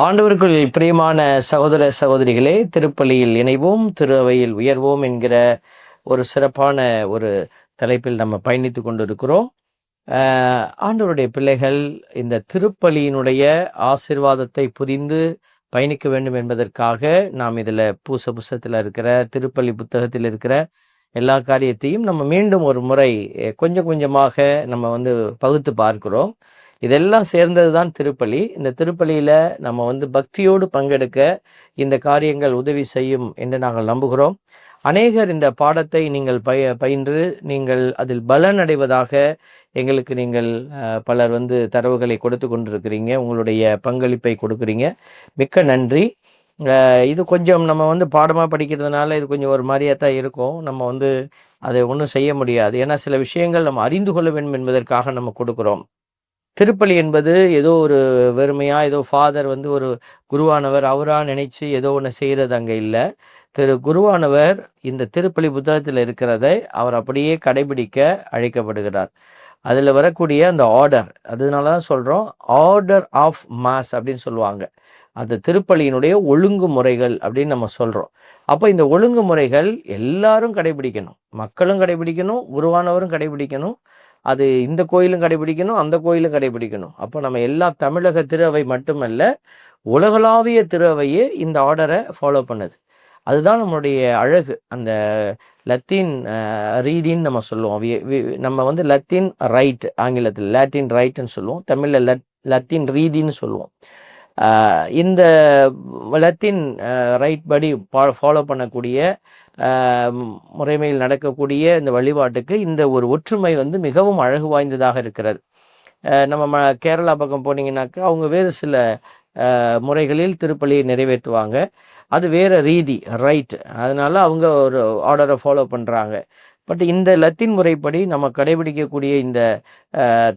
ஆண்டவருக்குள் பிரியமான சகோதர சகோதரிகளே, திருப்பலியில் இணைவோம், திரு அவையில் உயர்வோம் என்கிற ஒரு சிறப்பான ஒரு தலைப்பில் நம்ம பயணித்து கொண்டிருக்கிறோம். ஆண்டவருடைய பிள்ளைகள் இந்த திருப்பலியினுடைய ஆசீர்வாதத்தை புரிந்து பயணிக்க வேண்டும் என்பதற்காக நாம் இதில் புஸ்தகத்தில் இருக்கிற திருப்பலி புத்தகத்தில் இருக்கிற எல்லா காரியத்தையும் நம்ம மீண்டும் ஒரு முறை கொஞ்சம் கொஞ்சமாக நம்ம பகுத்து பார்க்கிறோம். இதெல்லாம் சேர்ந்தது தான் திருப்பலி. இந்த திருப்பலியில் நம்ம பக்தியோடு பங்கெடுக்க இந்த காரியங்கள் உதவி செய்யும் என்று நாங்கள் நம்புகிறோம். அநேகர் இந்த பாடத்தை நீங்கள் பயின்று நீங்கள் அதில் பலன் அடைவதாக எங்களுக்கு நீங்கள் பலர் தரவுகளை கொடுத்து கொண்டிருக்கிறீங்க. உங்களுடைய பங்களிப்பை கொடுக்குறீங்க. மிக்க நன்றி. இது கொஞ்சம் நம்ம பாடமாக படிக்கிறதுனால இது கொஞ்சம் ஒரு மாதிரியாக தான் இருக்கும். நம்ம அதை ஒன்றும் செய்ய முடியாது. ஏன்னா சில விஷயங்கள் நம்ம அறிந்து கொள்ள வேண்டும் என்பதற்காக நம்ம கொடுக்குறோம். திருப்பலி என்பது ஏதோ ஒரு வெறுமையாக ஏதோ ஃபாதர் ஒரு குருவானவர் அவராக நினைச்சு ஏதோ ஒன்று செய்கிறது அங்கே இல்லை. குருவானவர் இந்த திருப்பலி புத்தகத்தில் இருக்கிறதை அவர் அப்படியே கடைபிடிக்க அழைக்கப்படுகிறார். அதில் வரக்கூடிய அந்த ஆர்டர், அதனால தான் சொல்கிறோம் ஆர்டர் ஆஃப் மாஸ் அப்படின்னு சொல்லுவாங்க. அந்த திருப்பலியினுடைய ஒழுங்குமுறைகள் அப்படின்னு நம்ம சொல்கிறோம். அப்போ இந்த ஒழுங்குமுறைகள் எல்லாரும் கடைபிடிக்கணும், மக்களும் கடைபிடிக்கணும், குருவானவரும் கடைபிடிக்கணும். அது இந்த கோயிலும் கடைபிடிக்கணும், அந்த கோயிலும் கடைபிடிக்கணும். அப்போ நம்ம எல்லா தமிழக திரு அவை மட்டுமல்ல, உலகளாவிய திரு அவையே இந்த ஆர்டரை ஃபாலோ பண்ணுது. அதுதான் நம்மளுடைய அழகு. அந்த லத்தீன் ரீதின்னு நம்ம சொல்லுவோம். நம்ம லத்தீன் ரைட், ஆங்கிலத்தில் லாட்டின் ரைட்டுன்னு சொல்லுவோம், தமிழில் லத்தீன் ரீதின்னு சொல்லுவோம். இந்த லத்தீன் ரைட் படி ஃபாலோ பண்ணக்கூடிய முறைமையில் நடக்கக்கூடிய இந்த வழிபாட்டுக்கு இந்த ஒரு ஒற்றுமை மிகவும் அழகு வாய்ந்ததாக இருக்கிறது. நம்ம கேரளா பக்கம் போனீங்கன்னாக்கா அவங்க வேறு சில முறைகளில் திருப்பலியை நிறைவேற்றுவாங்க. அது வேறு ரீதி, ரைட். அதனால் அவங்க ஒரு ஆர்டரை ஃபாலோ பண்ணுறாங்க. பட் இந்த லத்தீன் முறைப்படி நம்ம கடைபிடிக்கக்கூடிய இந்த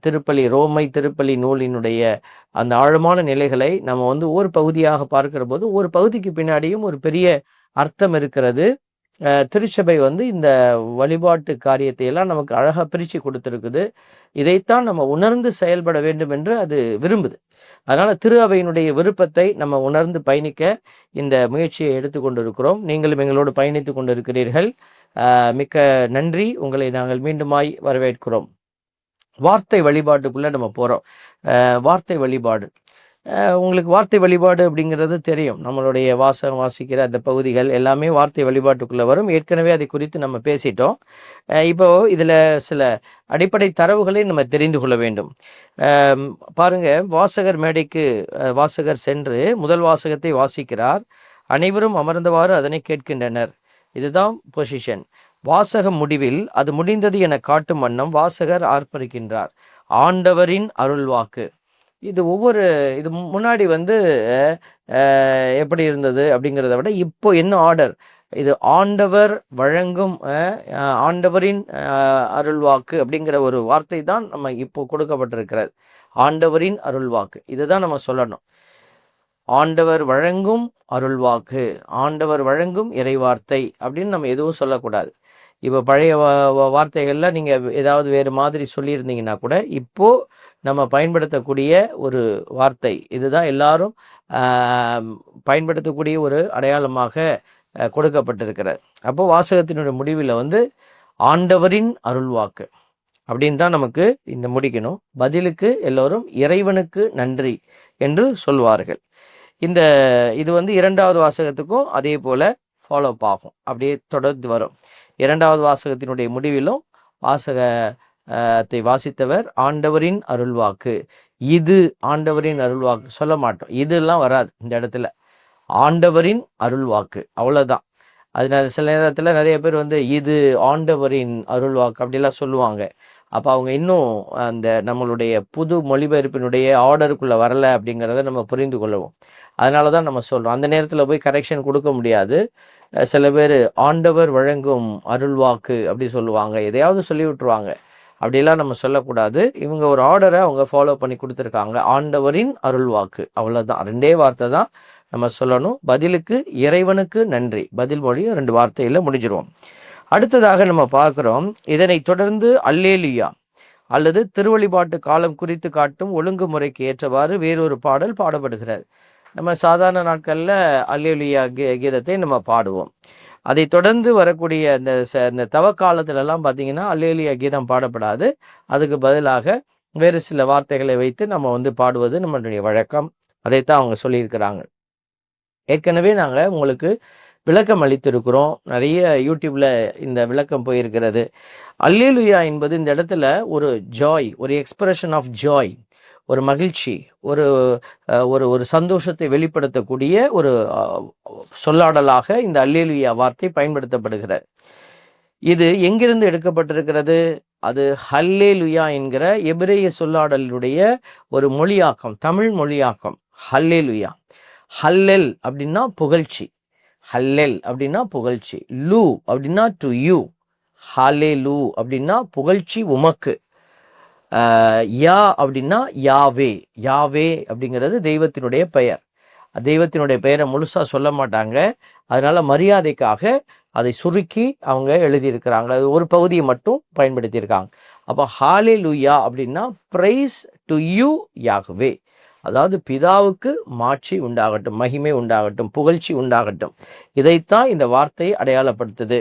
திருப்பலி, ரோமை திருப்பலி நூலினுடைய அந்த ஆழமான நிலைகளை நம்ம ஒரு பகுதியாக பார்க்கிற போது ஒரு பகுதிக்கு பின்னாடியும் ஒரு பெரிய அர்த்தம் இருக்கிறது. திருச்சபை இந்த வழிபாட்டு காரியத்தை எல்லாம் நமக்கு அழகாக பிரித்து கொடுத்துருக்குது. இதைத்தான் நம்ம உணர்ந்து செயல்பட வேண்டும் என்று அது விரும்புது. அதனால் திரு அவையினுடைய விருப்பத்தை நம்ம உணர்ந்து பயணிக்க இந்த முயற்சியை எடுத்துக்கொண்டு இருக்கிறோம். நீங்களும் எங்களோடு பயணித்து கொண்டு இருக்கிறீர்கள். மிக்க நன்றி. உங்களை நாங்கள் மீண்டுமாய் வரவேற்கிறோம். வார்த்தை வழிபாட்டுக்குள்ளே நம்ம போகிறோம். வார்த்தை வழிபாடு, உங்களுக்கு வார்த்தை வழிபாடு அப்படிங்கிறது தெரியும். நம்மளுடைய வாசிக்கிற அந்த பகுதிகள் எல்லாமே வார்த்தை வழிபாட்டுக்குள்ளே வரும். ஏற்கனவே அதை குறித்து நம்ம பேசிட்டோம். இப்போது இதில் சில அடிப்படை தரவுகளை நம்ம தெரிந்து கொள்ள வேண்டும். பாருங்கள், வாசகர் மேடைக்கு வாசகர் சென்று முதல் வாசகத்தை வாசிக்கிறார். அனைவரும் அமர்ந்தவாறு அதனை கேட்கின்றனர். இதுதான் பொசிஷன். வாசகம் முடிவில் அது முடிந்தது என காட்டும் வண்ணம் வாசகர் ஆர்ப்பரிக்கின்றார். ஆண்டவரின் அருள்வாக்கு. இது இது முன்னாடி எப்படி இருந்தது அப்படிங்கிறத விட இப்போ என்ன ஆர்டர், இது ஆண்டவர் வழங்கும் ஆண்டவரின் அருள்வாக்கு அப்படிங்கிற ஒரு வார்த்தை தான் நம்ம இப்போ கொடுக்கப்பட்டிருக்கிறது. ஆண்டவரின் அருள்வாக்கு, இதுதான் நம்ம சொல்லணும். ஆண்டவர் வழங்கும் அருள்வாக்கு, ஆண்டவர் வழங்கும் இறைவார்த்தை அப்படின்னு நம்ம எதுவும் சொல்லக்கூடாது. இப்போ பழைய வார்த்தைகள்லாம் நீங்கள் ஏதாவது வேறு மாதிரி சொல்லியிருந்தீங்கன்னா கூட இப்போது நம்ம பயன்படுத்தக்கூடிய ஒரு வார்த்தை இதுதான், எல்லாரும் பயன்படுத்தக்கூடிய ஒரு அடையாளமாக கொடுக்கப்பட்டிருக்கிறது. அப்போது வாசகத்தினுடைய முடிவில் ஆண்டவரின் அருள்வாக்கு அப்படின்னு தான் நமக்கு இந்த முடிக்கணும். பதிலுக்கு எல்லோரும் இறைவனுக்கு நன்றி என்று சொல்வார்கள். இது இரண்டாவது வாசகத்துக்கும் அதே போல் ஃபாலோ ஆகும், அப்படியே தொடர்ந்து வரும். இரண்டாவது வாசகத்தினுடைய முடிவிலும் வாசகத்தை வாசித்தவர் ஆண்டவரின் அருள்வாக்கு, இது ஆண்டவரின் அருள்வாக்கு சொல்ல மாட்டோம், இதெல்லாம் வராது இந்த இடத்துல. ஆண்டவரின் அருள்வாக்கு அவ்வளோதான். அதனால சில நேரத்தில் நிறைய பேர் இது ஆண்டவரின் அருள்வாக்கு அப்படிலாம் சொல்லுவாங்க. அப்போ அவங்க இன்னும் அந்த நம்மளுடைய புது மொழிபெயர்ப்பினுடைய ஆர்டருக்குள்ளே வரலை அப்படிங்கிறத நம்ம புரிந்து கொள்ளுவோம். அதனால தான் நம்ம சொல்கிறோம், அந்த நேரத்தில் போய் கரெக்ஷன் கொடுக்க முடியாது. சில பேர் ஆண்டவர் வழங்கும் அருள்வாக்கு அப்படி சொல்லுவாங்க, எதையாவது சொல்லி விட்டுருவாங்க. அப்படிலாம் நம்ம சொல்லக்கூடாது. இவங்க ஒரு ஆர்டரை அவங்க ஃபாலோ பண்ணி கொடுத்துருக்காங்க, ஆண்டவரின் அருள்வாக்கு, அவ்வளோதான். ரெண்டே வார்த்தை தான் நம்ம சொல்லணும். பதிலுக்கு இறைவனுக்கு நன்றி, பதில் மொழியும் 2 வார்த்தையில் முடிஞ்சிருவோம். அடுத்ததாக நம்ம பார்க்குறோம், இதனை தொடர்ந்து அல்லேலுயா அல்லது திருவழிபாட்டு காலம் குறித்து காட்டும் ஒழுங்குமுறைக்கு ஏற்றவாறு வேறொரு பாடல் பாடப்படுகிறது. நம்ம சாதாரண நாட்களில் அல்லேலூயா கீதத்தை நம்ம பாடுவோம். அதை தொடர்ந்து வரக்கூடிய இந்த தவக்காலத்திலலாம் பார்த்தீங்கன்னா அல்லேலூயா கீதம் பாடப்படாது. அதுக்கு பதிலாக வேறு சில வார்த்தைகளை வைத்து நம்ம வந்து பாடுவது நம்மளுடைய வழக்கம். அதைத்தான் அவங்க சொல்லியிருக்கிறாங்க. ஏற்கனவே நாங்கள் உங்களுக்கு விளக்கம் அளித்திருக்கிறோம். நிறைய யூடியூப்ல இந்த விளக்கம் போயிருக்கிறது. அல்லேலூயா என்பது இந்த இடத்துல ஒரு ஜாய், ஒரு எக்ஸ்பிரஷன் ஆஃப் ஜாய், ஒரு மகிழ்ச்சி, ஒரு ஒரு ஒரு சந்தோஷத்தை வெளிப்படுத்தக்கூடிய ஒரு சொல்லாடலாக இந்த அல்லேலூயா வார்த்தை பயன்படுத்தப்படுகிறது. இது எங்கிருந்து எடுக்கப்பட்டிருக்கிறது? அது ஹல்லேலுயா என்கிற எபிரேய சொல்லாடலுடைய ஒரு மொழியாக்கம், தமிழ் மொழியாக்கம். ஹல்லேலுயா. ஹல்லெல் அப்படின்னா புகழ்ச்சி, ஹல்லெல் அப்படின்னா புகழ்ச்சி, லூ அப்படின்னா டு யூ, ஹல்லேலூ அப்படின்னா புகழ்ச்சி உமக்கு, யா அப்படின்னா யாவே. யாவே அப்படிங்கிறது தெய்வத்தினுடைய பெயர். தெய்வத்தினுடைய பெயரை முழுசா சொல்ல மாட்டாங்க. அதனால மரியாதைக்காக அதை சுருக்கி அவங்க எழுதியிருக்கிறாங்க. அது ஒரு பகுதியை மட்டும் பயன்படுத்தியிருக்காங்க. அப்போ ஹல்லேலூயா அப்படின்னா பிரைஸ் டு யூ யாகவே, அதாவது பிதாவுக்கு மாட்சி உண்டாகட்டும், மகிமை உண்டாகட்டும், புகழ்ச்சி உண்டாகட்டும். இதைத்தான் இந்த வார்த்தை அடையாளப்படுத்துது.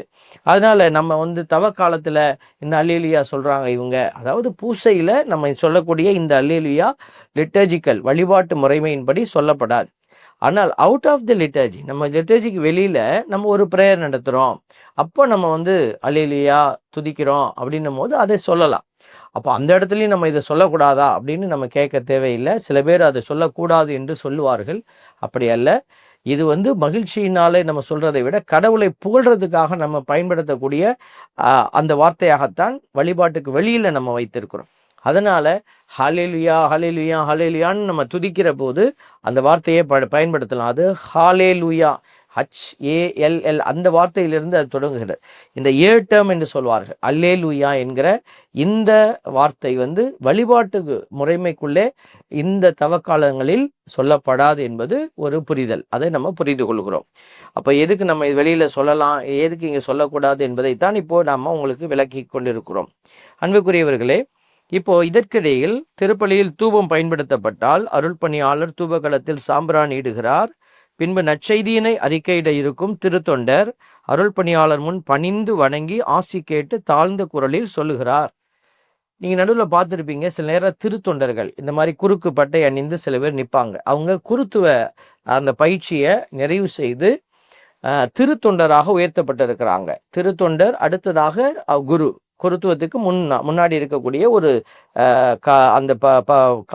அதனால நம்ம வந்து தவ காலத்துல இந்த அல்லேலூயா சொல்றாங்க இவங்க. அதாவது பூசையில நம்ம சொல்லக்கூடிய இந்த அல்லேலூயா லிட்டர்ஜிக்கல் வழிபாட்டு முறைமையின்படி சொல்லப்படாது. ஆனால் அவுட் ஆஃப் தி லிட்டர்ஜி, நம்ம லிட்டர்ஜிக்கு வெளியில நம்ம ஒரு ப்ரேயர் நடத்துகிறோம், அப்போ நம்ம வந்து அல்லேலூயா துதிக்கிறோம் அப்படின்னும் போது அதை சொல்லலாம். அப்போ அந்த இடத்துலையும் நம்ம இதை சொல்லக்கூடாதா அப்படின்னு நம்ம கேட்க தேவையில்லை. சில பேர் அதை சொல்லக்கூடாது என்று சொல்லுவார்கள். அப்படி அல்ல. இது வந்து மகிழ்ச்சியினாலே நம்ம சொல்றதை விட கடவுளை புகழ்றதுக்காக நம்ம பயன்படுத்தக்கூடிய அந்த வார்த்தையாகத்தான் வழிபாட்டுக்கு வெளியில நம்ம வைத்திருக்கிறோம். அதனால ஹல்லேலூயா ஹல்லேலூயா ஹல்லேலூயான்னு நம்ம துதிக்கிற போது அந்த வார்த்தையை பயன்படுத்தலாம். அது ஹல்லேலூயா, HALL அந்த வார்த்தையிலிருந்து அது தொடங்குகிறது. இந்த ஏர்டம் என்று சொல்வார்கள். அல்லேலூயா என்கிற இந்த வார்த்தை வந்து வழிபாட்டு முறைமைக்குள்ளே இந்த தவக்காலங்களில் சொல்லப்படாது என்பது ஒரு புரிதல். அதை நம்ம புரிந்து கொள்கிறோம். அப்போ எதுக்கு நம்ம வெளியில சொல்லலாம், எதுக்கு இங்கே சொல்லக்கூடாது என்பதைத்தான் இப்போ நம்ம உங்களுக்கு விளக்கி கொண்டிருக்கிறோம். அன்புக்குரியவர்களே, இப்போ இதற்கிடையில் திருப்பலியில் தூபம் பயன்படுத்தப்பட்டால் அருள்பணியாளர் தூபகலத்தில் சாம்பிராணி இடுகிறார். பின்பு நற்செய்தியினை அறிக்கையிட இருக்கும் திருத்தொண்டர் அருள்பணியாளர் முன் பணிந்து வணங்கி ஆசி கேட்டு தாழ்ந்த குரலில் சொல்லுகிறார். நீங்க நடுவில் பார்த்துருப்பீங்க, சில நேரம் திருத்தொண்டர்கள் இந்த மாதிரி குறுக்கு பட்டை அணிந்து சில பேர் நிற்பாங்க. அவங்க குருத்துவ அந்த பயிற்சியை நிறைவு செய்து திருத்தொண்டராக உயர்த்தப்பட்டிருக்கிறாங்க. திருத்தொண்டர் அடுத்ததாக குரு, குருத்துவத்துக்கு முன்னாடி இருக்கக்கூடிய ஒரு அந்த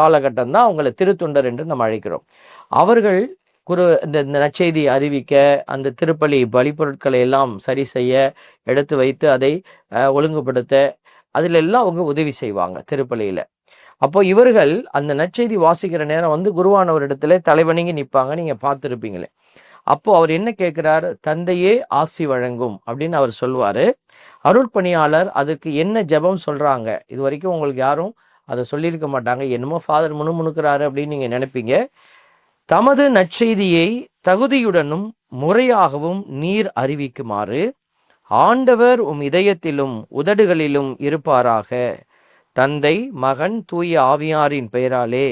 காலகட்டம் தான் அவங்களை திருத்தொண்டர் என்று நம்ம அழைக்கிறோம். அவர்கள் இந்த நற்செய்தி அறிவிக்க, அந்த திருப்பலி பலிப்பொருட்களை எல்லாம் சரி செய்ய, எடுத்து வைத்து அதை ஒழுங்குபடுத்த, அதில் எல்லாம் அவங்க உதவி செய்வாங்க திருப்பலியில. அப்போ இவர்கள் அந்த நற்செய்தி வாசிக்கிற நேரம் வந்து குருவானவர் இடத்துல தலைவணங்கி நிற்பாங்க. நீங்க பார்த்துருப்பீங்களே. அப்போ அவர் என்ன கேட்கிறார்? தந்தையே ஆசி வழங்கும் அப்படின்னு அவர் சொல்லுவாரு. அருட்பணியாளர் அதுக்கு என்ன ஜெபம் சொல்றாங்க, இது வரைக்கும் உங்களுக்கு யாரும் அதை சொல்லியிருக்க மாட்டாங்க. என்னமோ ஃபாதர் முணுமுணுக்கிறாரு அப்படின்னு நீங்க நினைப்பீங்க. தமது நற்செய்தியை தகுதியுடனும் முறையாகவும் நீர் அறிவிக்குமாறு ஆண்டவர் இதயத்திலும் உதடுகளிலும் இருப்பாராக, தந்தை மகன் தூய ஆவியாரின் பெயராலே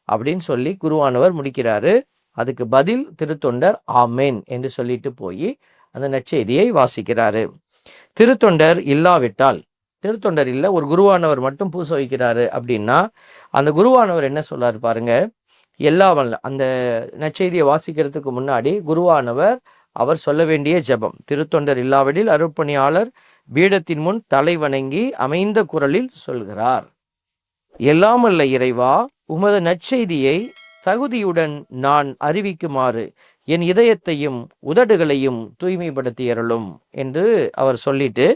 அப்படின்னு சொல்லி குருவானவர் முடிக்கிறாரு. அதுக்கு பதில் திருத்தொண்டர் ஆமேன் என்று சொல்லிட்டு போய் அந்த நற்செய்தியை வாசிக்கிறாரு. திருத்தொண்டர் இல்லாவிட்டால், திருத்தொண்டர் இல்லை, ஒரு குருவானவர் மட்டும் பூச வைக்கிறாரு அப்படின்னா அந்த குருவானவர் என்ன சொல்றாரு பாருங்க. அந்த நற்செய்தியை வாசிக்கிறதுக்கு முன்னாடி குருவானவர் அவர் சொல்ல வேண்டிய ஜெபம், திருத்தொண்டர் இல்லாவிடில் அருட்பணியாளர் பீடத்தின் முன் தலை வணங்கி அமைந்த குரலில் சொல்கிறார். எல்லாமல்ல இறைவா, உமது நற்செய்தியை தகுதியுடன் நான் அறிவிக்குமாறு என் இதயத்தையும் உதடுகளையும் தூய்மைப்படுத்தி அருளும் என்று அவர் சொல்லிட்டு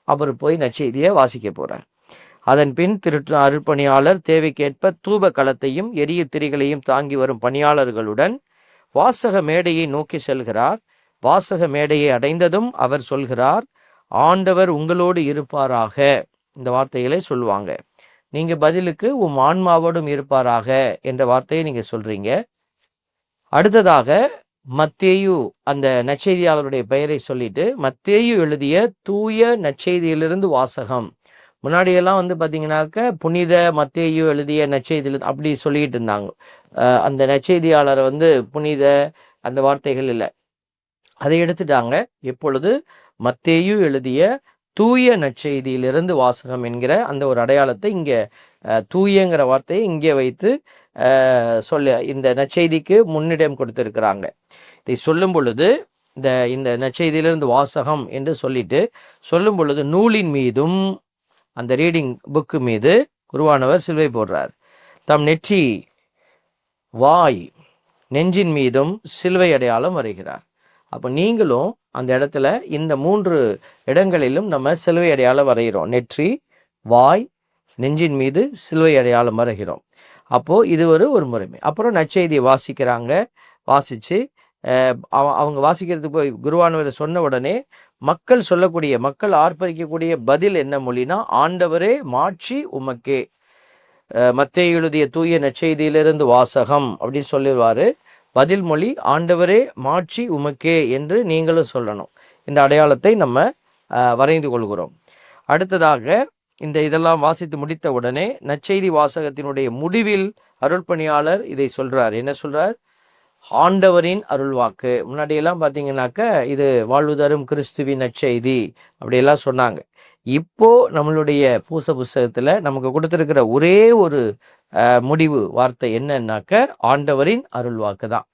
அவர் போய் நற்செய்தியை வாசிக்க போறார். அதன் பின் அருட்பணியாளர் தேவைக்கேற்ப தூப களத்தையும் எரிய திரிகளையும் தாங்கி வரும் பணியாளர்களுடன் வாசக மேடையை நோக்கி செல்கிறார். வாசக மேடையை அடைந்ததும் அவர் சொல்கிறார், ஆண்டவர் உங்களோடு இருப்பாராக. இந்த வார்த்தைகளை சொல்லுவாங்க. நீங்க பதிலுக்கு உம் ஆன்மாவோடும் இருப்பாராக என்ற வார்த்தையை நீங்க சொல்றீங்க. அடுத்ததாக மத்தேயு அந்த நற்செய்தியாளருடைய பெயரை சொல்லிட்டு மத்தேயு எழுதிய தூய நற்செய்தியிலிருந்து வாசகம், முன்னாடியெல்லாம் வந்து பார்த்தீங்கன்னாக்க புனித மத்தேயு எழுதிய நற்செய்தியில் அப்படி சொல்லிட்டு இருந்தாங்க. அந்த நற்செய்தியாளரை வந்து புனித அந்த வார்த்தைகள் இல்லை, அதை எடுத்துட்டாங்க. எப்பொழுது மத்தேயு எழுதிய தூய நற்செய்தியிலிருந்து வாசகம் என்கிற அந்த ஒரு அடையாளத்தை இங்கே தூயங்கிற வார்த்தையை இங்கே வைத்து சொல்ல இந்த நற்செய்திக்கு முன்னிடம் கொடுத்திருக்கிறாங்க. இதை சொல்லும் பொழுது இந்த நற்செய்தியிலிருந்து வாசகம் என்று சொல்லிட்டு சொல்லும் பொழுது நூலின் மீதும் அந்த ரீடிங் புக்கு மீது குருவானவர் சிலுவை போடுறார். தம் நெற்றி, வாய், நெஞ்சின் மீதும் சிலுவை அடையாளம் வரைகிறார். அப்போ நீங்களும் அந்த இடத்துல இந்த 3 இடங்களிலும் நம்ம சிலுவை அடையாளம் வரைகிறோம். நெற்றி, வாய், நெஞ்சின் மீது சிலுவை அடையாளம் வரைகிறோம். அப்போது இது ஒரு முறைமை. அப்புறம் நற்செய்தியை வாசிக்கிறாங்க. வாசித்து அவங்க வாசிக்கிறதுக்கு போய் குருவானவர் சொன்ன உடனே மக்கள் ஆர்ப்பரிக்கக்கூடிய பதில் என்ன மொழினா, ஆண்டவரே மாட்சி உமக்கே. மத்தேயு எழுதிய தூய நற்செய்தியிலிருந்து வாசகம் அப்படின்னு சொல்லிடுவார். பதில் மொழி ஆண்டவரே மாட்சி உமக்கே என்று நீங்களும் சொல்லணும். இந்த அடையாளத்தை நம்ம வரைந்து கொள்கிறோம். அடுத்ததாக இதெல்லாம் வாசித்து முடித்த உடனே நற்செய்தி வாசகத்தினுடைய முடிவில் அருள்பணியாளர் இதை சொல்றார். என்ன சொல்றார்? ஆண்டவரின் அருள்வாக்கு. முன்னாடியெல்லாம் பார்த்தீங்கன்னாக்க இது வாழ்வு தரும் கிறிஸ்துவின் நற்செய்தி அப்படியெல்லாம் சொன்னாங்க. இப்போ நம்மளுடைய பூச புஸ்தகத்தில் நமக்கு கொடுத்துருக்கிற ஒரே ஒரு முடிவு வார்த்தை என்னன்னாக்க ஆண்டவரின் அருள்வாக்கு தான்.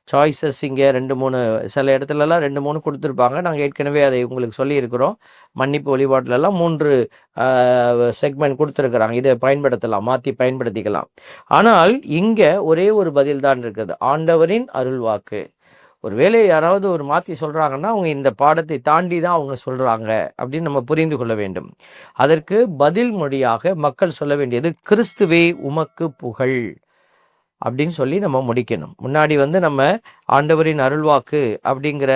சாய்ஸஸ் இங்கே 2-3 சில இடத்துலலாம் 2-3 கொடுத்துருப்பாங்க. நாங்கள் ஏற்கனவே அதை உங்களுக்கு சொல்லியிருக்கிறோம். மன்னிப்பு வழிபாட்டிலலாம் 3 செக்மெண்ட் கொடுத்துருக்குறாங்க. இதை பயன்படுத்தலாம், மாற்றி பயன்படுத்திக்கலாம். ஆனால் இங்கே ஒரே ஒரு பதில் தான் இருக்குது, ஆண்டவரின் அருள்வாக்கு. ஒரு வேளை யாராவது ஒரு மாற்றி சொல்கிறாங்கன்னா அவங்க இந்த பாடத்தை தாண்டி தான் அவங்க சொல்கிறாங்க அப்படின்னு நம்ம புரிந்து கொள்ள வேண்டும். அதற்கு பதில் மொழியாக மக்கள் சொல்ல வேண்டியது கிறிஸ்துவே உமக்கு புகழ் அப்படின்னு சொல்லி நம்ம முடிக்கணும். முன்னாடி நம்ம ஆண்டவரின் அருள்வாக்கு அப்படிங்கிற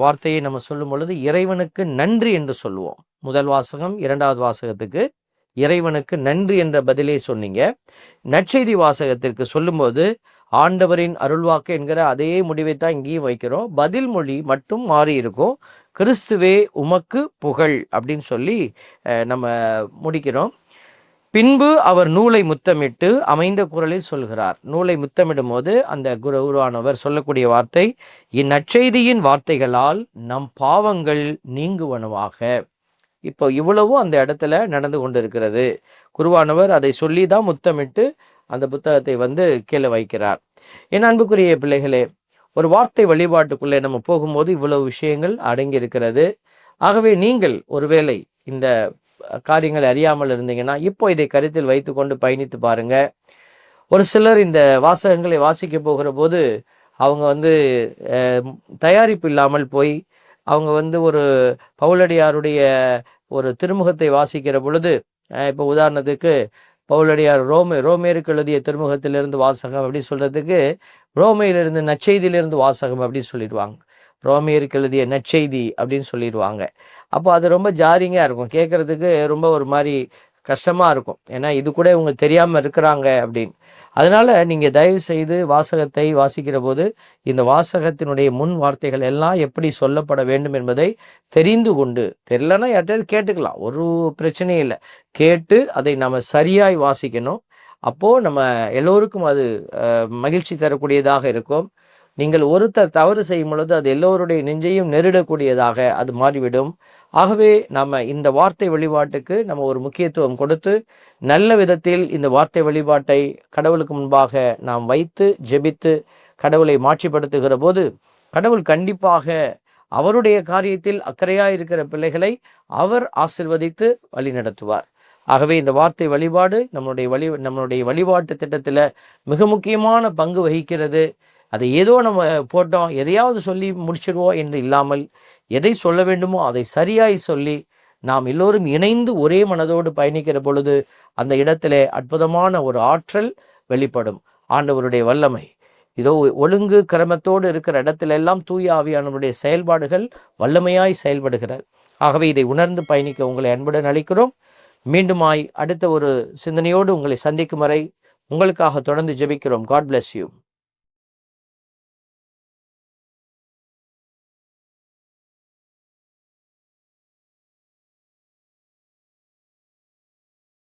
வார்த்தையை நம்ம சொல்லும் பொழுது இறைவனுக்கு நன்றி என்று சொல்லுவோம். முதல் வாசகம், 2வது வாசகத்துக்கு இறைவனுக்கு நன்றி என்ற பதிலே சொன்னீங்க. நற்செய்தி வாசகத்திற்கு சொல்லும்போது ஆண்டவரின் அருள்வாக்கு என்கிற அதே முடிவை தான் இங்கேயும் வைக்கிறோம். பதில் மொழி மட்டும் மாறி இருக்கும். கிறிஸ்துவே உமக்கு புகழ் அப்படின்னு சொல்லி நம்ம முடிக்கிறோம். பின்பு அவர் நூலை முத்தமிட்டு அமைந்த குரலில் சொல்கிறார். நூலை முத்தமிடும் போது அந்த குருவானவர் சொல்லக்கூடிய வார்த்தை, இந்நற்செய்தியின் வார்த்தைகளால் நம் பாவங்கள் நீங்குவனவாக. இப்போ இவ்வளவும் அந்த இடத்துல நடந்து கொண்டு இருக்கிறது. குருவானவர் அதை சொல்லி தான் முத்தமிட்டு அந்த புத்தகத்தை கீழே வைக்கிறார். என் அன்புக்குரிய பிள்ளைகளே, ஒரு வார்த்தை வழிபாட்டுக்குள்ளே நம்ம போகும்போது இவ்வளவு விஷயங்கள் அடங்கி இருக்கிறது. ஆகவே நீங்கள் ஒருவேளை இந்த காரியங்கள் அறியாமல் இருந்தீங்கன்னா இப்போ இதை கருத்தில் வைத்து கொண்டு பயணித்து பாருங்க. ஒரு சிலர் இந்த வாசகங்களை வாசிக்க போகிற போது அவங்க தயாரிப்பு இல்லாமல் போய் அவங்க ஒரு பவுலடியாருடைய ஒரு திருமுகத்தை வாசிக்கிற பொழுது, இப்போ உதாரணத்துக்கு பவுலடியார் ரோமேருக்கு எழுதிய திருமுகத்திலிருந்து வாசகம் அப்படி சொல்றதுக்கு ரோமையிலிருந்து நற்செய்தியிலிருந்து வாசகம் அப்படின்னு சொல்லிடுவாங்க. ரோமியருக்கு எழுதிய நற்செய்தி அப்படின்னு சொல்லிடுவாங்க. அப்போ அது ரொம்ப ஜாரிங்காக இருக்கும், கேட்குறதுக்கு ரொம்ப ஒரு மாதிரி கஷ்டமாக இருக்கும். ஏன்னா இது கூட இவங்க தெரியாமல் இருக்கிறாங்க அப்படின்னு. அதனால் நீங்கள் தயவு செய்து வாசகத்தை வாசிக்கிற போது இந்த வாசகத்தினுடைய முன் வார்த்தைகள் எல்லாம் எப்படி சொல்லப்பட வேண்டும் என்பதை தெரிந்து கொண்டு, தெரியலன்னா யார்கிட்ட கேட்டுக்கலாம், ஒரு பிரச்சனையும் இல்லை. கேட்டு அதை நம்ம சரியாய் வாசிக்கணும். அப்போது நம்ம எல்லோருக்கும் அது மகிழ்ச்சி தரக்கூடியதாக இருக்கும். நீங்கள் ஒருத்தர் தவறு செய்யும் பொழுது அது எல்லோருடைய நெஞ்சையும் நெருடக்கூடியதாக அது மாறிவிடும். ஆகவே நம்ம இந்த வார்த்தை வழிபாட்டுக்கு நம்ம ஒரு முக்கியத்துவம் கொடுத்து நல்ல விதத்தில் இந்த வார்த்தை வழிபாட்டை கடவுளுக்கு முன்பாக நாம் வைத்து ஜெபித்து கடவுளை மாட்சிப்படுத்துகிற போது கடவுள் கண்டிப்பாக அவருடைய காரியத்தில் அக்கறையாக இருக்கிற பிள்ளைகளை அவர் ஆசிர்வதித்து வழி நடத்துவார். ஆகவே இந்த வார்த்தை வழிபாடு நம்மளுடைய வழிபாட்டு திட்டத்தில் மிக முக்கியமான பங்கு வகிக்கிறது. அதை ஏதோ நம்ம போட்டோம், எதையாவது சொல்லி முடிச்சிடுவோம் என்று இல்லாமல் எதை சொல்ல வேண்டுமோ அதை சரியாய் சொல்லி நாம் எல்லோரும் இணைந்து ஒரே மனதோடு பயணிக்கிற பொழுது அந்த இடத்திலே அற்புதமான ஒரு ஆற்றல் வெளிப்படும். ஆண்டவருடைய வல்லமை இதோ ஒழுங்கு கிரமத்தோடு இருக்கிற இடத்துல எல்லாம் தூய ஆவியானவருடைய செயல்பாடுகள் வல்லமையாய் செயல்படுகிறது. ஆகவே இதை உணர்ந்து பயணிக்க உங்களை அன்புடன் அளிக்கிறோம். மீண்டுமாய் அடுத்த ஒரு சிந்தனையோடு உங்களை சந்திக்கும் வரை உங்களுக்காக தொடர்ந்து ஜெபிக்கிறோம். God bless you.